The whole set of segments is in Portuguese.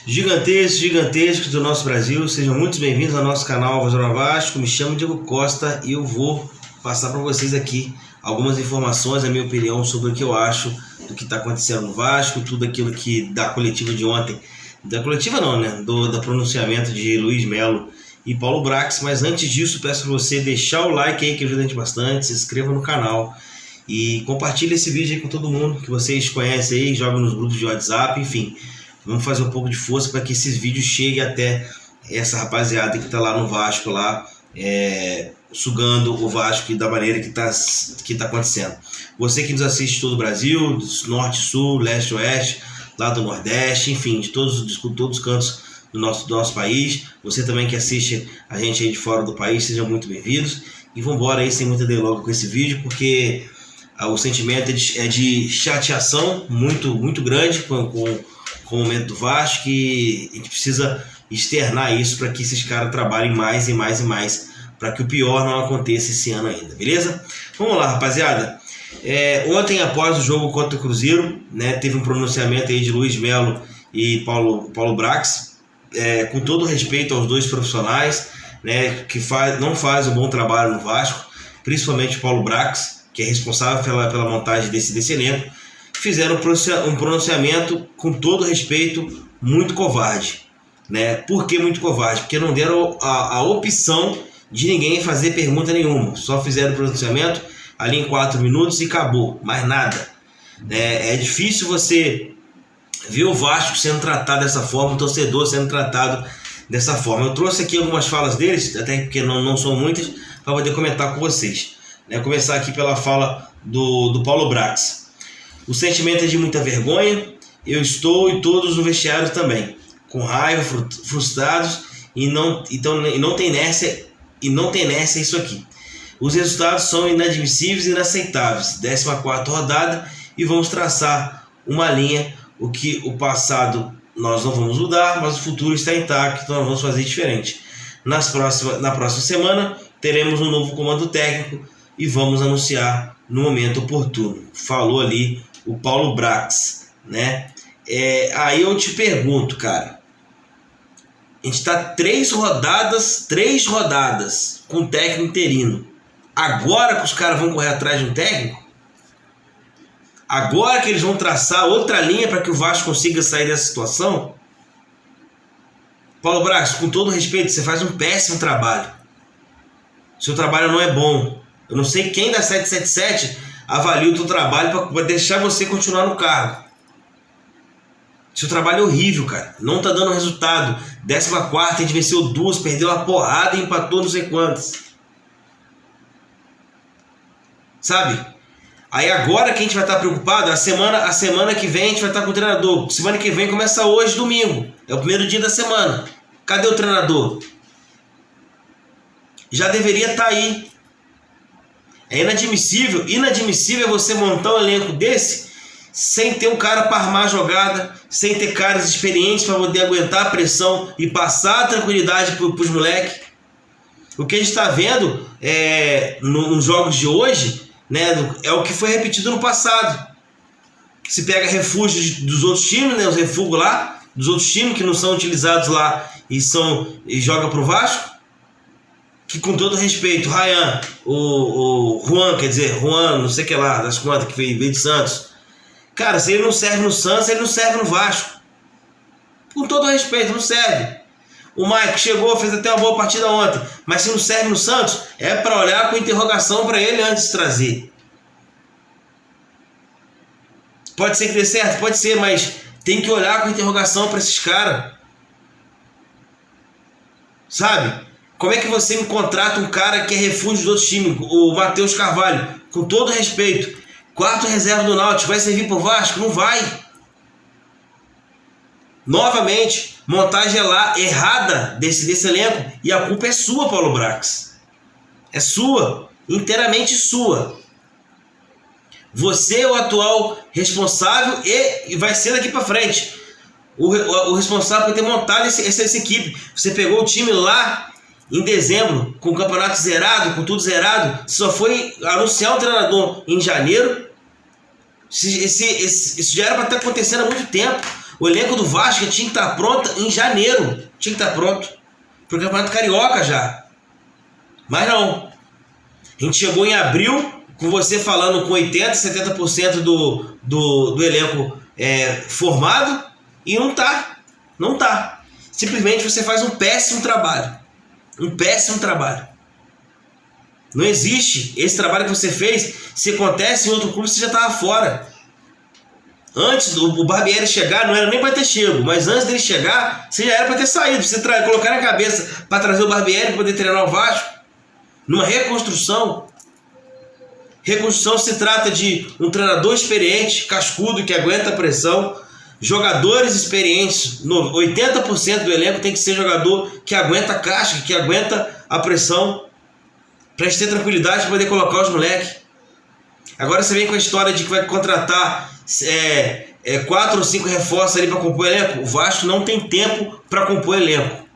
Gigantescos do nosso Brasil, sejam muito bem-vindos ao nosso canal Voz do Vasco. Me chamo Diego Costa e eu vou passar para vocês aqui algumas informações, a minha opinião sobre o que eu acho do que está acontecendo no Vasco, tudo aquilo que da coletiva de ontem, da coletiva não, né, do pronunciamento de Luiz Melo e Paulo Brax. Mas antes disso, peço para você deixar o like aí, que ajuda a gente bastante, se inscreva no canal e compartilhe esse vídeo aí com todo mundo que vocês conhecem aí, joga nos grupos de WhatsApp, enfim. Vamos fazer um pouco de força para que esses vídeos cheguem até essa rapaziada que está lá no Vasco, lá sugando o Vasco da maneira que tá acontecendo. Você que nos assiste de todo o Brasil, do norte, sul, leste, oeste, lá do nordeste, enfim, de todos os cantos do nosso país. Você também que assiste a gente aí de fora do país, sejam muito bem-vindos. E vamos embora aí sem muita delonga com esse vídeo, porque o sentimento é de chateação muito grande com o momento do Vasco, e a gente precisa externar isso para que esses caras trabalhem mais e mais para que o pior não aconteça esse ano ainda, beleza? Vamos lá, rapaziada. Ontem, após o jogo contra o Cruzeiro, né, teve um pronunciamento aí de Luiz Melo e Paulo Brax, com todo respeito aos dois profissionais, né, que não faz um bom trabalho no Vasco, principalmente o Paulo Brax, que é responsável pela montagem desse elenco. Fizeram um pronunciamento, com todo respeito, muito covarde, né? Por que muito covarde? Porque não deram a opção de ninguém fazer pergunta nenhuma, só fizeram o pronunciamento ali em 4 minutos e acabou, mais nada. É difícil você ver o Vasco sendo tratado dessa forma, o torcedor sendo tratado dessa forma. Eu trouxe aqui algumas falas deles, até porque não são muitas, para poder comentar com vocês. Vou começar aqui pela fala do Paulo Brax. O sentimento é de muita vergonha, eu estou e todos no vestiário também, com raiva, frustrados, e não tem inércia isso aqui. Os resultados são inadmissíveis e inaceitáveis. 14ª rodada, e vamos traçar uma linha. O passado nós não vamos mudar, mas o futuro está intacto, então nós vamos fazer diferente. Na próxima semana teremos um novo comando técnico e vamos anunciar no momento oportuno. Falou ali o Paulo Brax, né? Aí eu te pergunto, cara, a gente está 3 rodadas com técnico interino. Agora que os caras vão correr atrás de um técnico? Agora que eles vão traçar outra linha para que o Vasco consiga sair dessa situação? Paulo Brax, com todo respeito, você faz um péssimo trabalho. Seu trabalho não é bom. Eu não sei quem da 777 avalia o teu trabalho para deixar você continuar no cargo. Seu trabalho é horrível, cara. Não tá dando resultado. 14ª, a gente venceu 2, perdeu uma porrada e empatou não sei quantas. Sabe? Aí agora que a gente vai estar preocupado, a semana que vem a gente vai estar com o treinador. Semana que vem começa hoje, domingo. É o primeiro dia da semana. Cadê o treinador? Já deveria estar aí. É inadmissível é você montar um elenco desse sem ter um cara para armar a jogada, sem ter caras experientes para poder aguentar a pressão e passar a tranquilidade para os moleques. O que a gente está vendo nos jogos de hoje, né, é o que foi repetido no passado. Se pega refúgios dos outros times, né, os refúgios lá, dos outros times que não são utilizados lá e joga para o Vasco. Que, com todo respeito, Ryan, o Juan, não sei o que lá, das contas, que veio de Santos. Cara, se ele não serve no Santos, ele não serve no Vasco. Com todo respeito, não serve. O Mike chegou, fez até uma boa partida ontem, mas se não serve no Santos, é para olhar com interrogação para ele antes de trazer. Pode ser que dê certo? Pode ser, mas tem que olhar com interrogação para esses caras. Sabe? Como é que você me contrata um cara que é refúgio do outro time, o Matheus Carvalho, com todo respeito, 4º reserva do Náutico, vai servir pro Vasco? Não vai. Novamente, montagem errada desse elenco, e a culpa é sua, Paulo Brax. É sua, inteiramente sua. Você é o atual responsável e vai ser daqui para frente o responsável por ter montado essa equipe. Você pegou o time lá em dezembro, com o campeonato zerado, com tudo zerado, só foi anunciar o treinador em janeiro. Isso já era para estar acontecendo há muito tempo. O elenco do Vasco tinha que estar pronto em janeiro. Tinha que estar pronto pro Campeonato Carioca já. Mas não. A gente chegou em abril com você falando com 80%, 70% do elenco formado e não tá. Não tá. Simplesmente você faz um péssimo trabalho. Um péssimo trabalho. Não existe. Esse trabalho que você fez, se acontece em outro clube, você já estava fora. Antes do Barbieri chegar, não era nem para ter chego, mas antes dele chegar, você já era para ter saído. Você colocar na cabeça para trazer o Barbieri para poder treinar o Vasco. Numa reconstrução. Reconstrução se trata de um treinador experiente, cascudo, que aguenta a pressão. Jogadores experientes, 80% do elenco tem que ser jogador que aguenta a casca, que aguenta a pressão, para gente ter tranquilidade para poder colocar os moleques. Agora você vem com a história de que vai contratar 4 ou 5 reforços ali para compor o elenco. O Vasco não tem tempo para compor o elenco.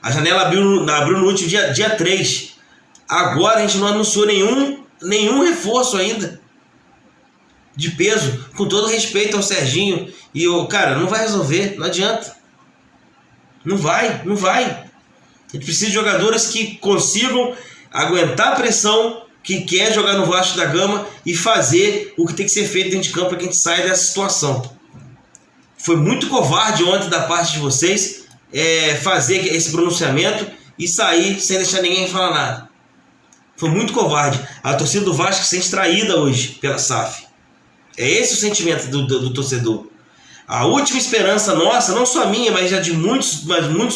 A janela abriu no último dia 3. Agora a gente não anunciou nenhum reforço ainda de peso, com todo respeito ao Serginho. E cara, não vai resolver, não adianta. Não vai. A gente precisa de jogadores que consigam aguentar a pressão, que quer jogar no Vasco da Gama e fazer o que tem que ser feito dentro de campo para que a gente saia dessa situação. Foi muito covarde ontem da parte de vocês fazer esse pronunciamento e sair sem deixar ninguém falar nada. Foi muito covarde. A torcida do Vasco se sente traída hoje pela SAF. É esse o sentimento do torcedor. A última esperança nossa, não só minha, mas já de muitos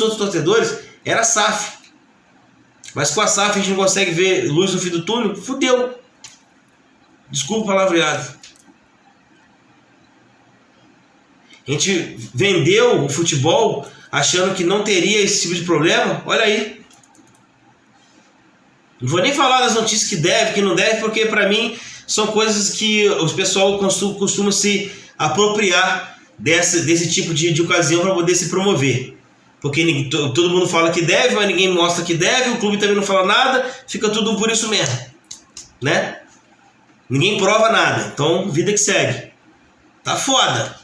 outros torcedores, era a SAF. Mas com a SAF a gente não consegue ver luz no fim do túnel. Fudeu. Desculpa o palavreado. A gente vendeu o futebol achando que não teria esse tipo de problema. Olha aí. Não vou nem falar das notícias que deve, que não deve, porque para mim são coisas que o pessoal costuma se apropriar desse tipo de ocasião para poder se promover. Porque todo mundo fala que deve, mas ninguém mostra que deve, o clube também não fala nada, fica tudo por isso mesmo, né? Ninguém prova nada, então vida que segue. Tá foda.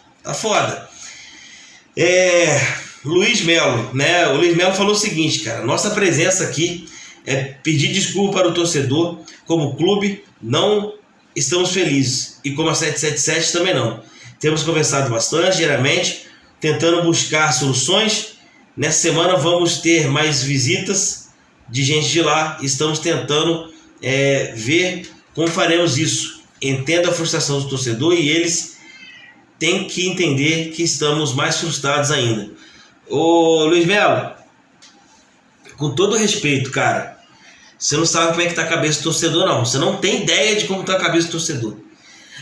Luiz Melo, né? O Luiz Melo falou o seguinte, cara: nossa presença aqui é pedir desculpa para o torcedor, como clube não estamos felizes, e como a 777 também não. Temos conversado bastante, diariamente, tentando buscar soluções. Nessa semana vamos ter mais visitas de gente de lá. Estamos tentando ver como faremos isso. Entendo a frustração do torcedor e eles têm que entender que estamos mais frustrados ainda. Ô Luiz Melo, com todo respeito, cara, você não sabe como é que tá a cabeça do torcedor, não. Você não tem ideia de como tá a cabeça do torcedor.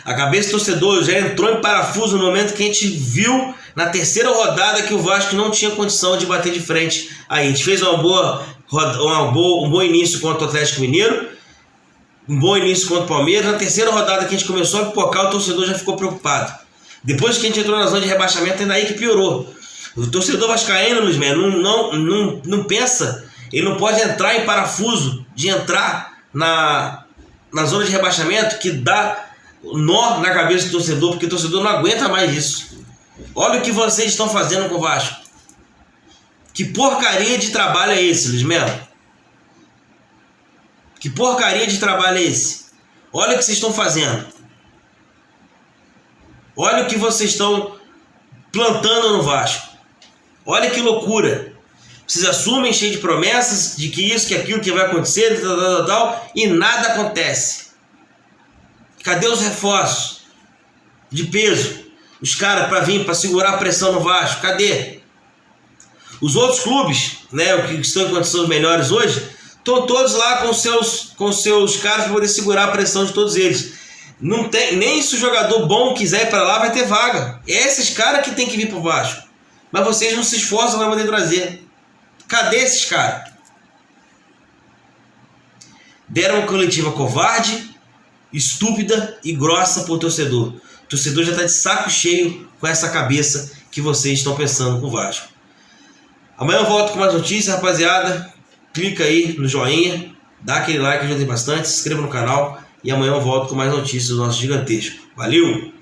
A cabeça do torcedor já entrou em parafuso no momento que a gente viu na terceira rodada que o Vasco não tinha condição de bater de frente. Aí a gente fez um bom início contra o Atlético Mineiro, um bom início contra o Palmeiras. Na terceira rodada que a gente começou a pipocar, o torcedor já ficou preocupado. Depois que a gente entrou na zona de rebaixamento, ainda aí que piorou. O torcedor vascaíno, Luiz Melo, não pensa, ele não pode entrar em parafuso de entrar na zona de rebaixamento, que dá nó na cabeça do torcedor, porque o torcedor não aguenta mais isso. Olha o que vocês estão fazendo com o Vasco. Que porcaria de trabalho é esse, Luiz Melo? Que porcaria de trabalho é esse? Olha o que vocês estão fazendo. Olha o que vocês estão plantando no Vasco. Olha que loucura. Vocês assumem cheio de promessas de que isso, que aquilo, que vai acontecer, tal, e nada acontece. Cadê os reforços de peso? Os caras para vir, para segurar a pressão no Vasco, cadê? Os outros clubes, né, que estão em condições melhores hoje, estão todos lá com seus caras para poder segurar a pressão de todos eles. Não tem, nem se o jogador bom quiser ir para lá, vai ter vaga. É esses caras que tem que vir para o Vasco. Mas vocês não se esforçam para poder trazer. Cadê esses caras? Deram uma coletiva covarde, estúpida e grossa pro torcedor. O torcedor já está de saco cheio com essa cabeça que vocês estão pensando com o Vasco. Amanhã eu volto com mais notícias, rapaziada. Clica aí no joinha, dá aquele like, ajuda bastante, se inscreva no canal e amanhã eu volto com mais notícias do nosso gigantesco. Valeu!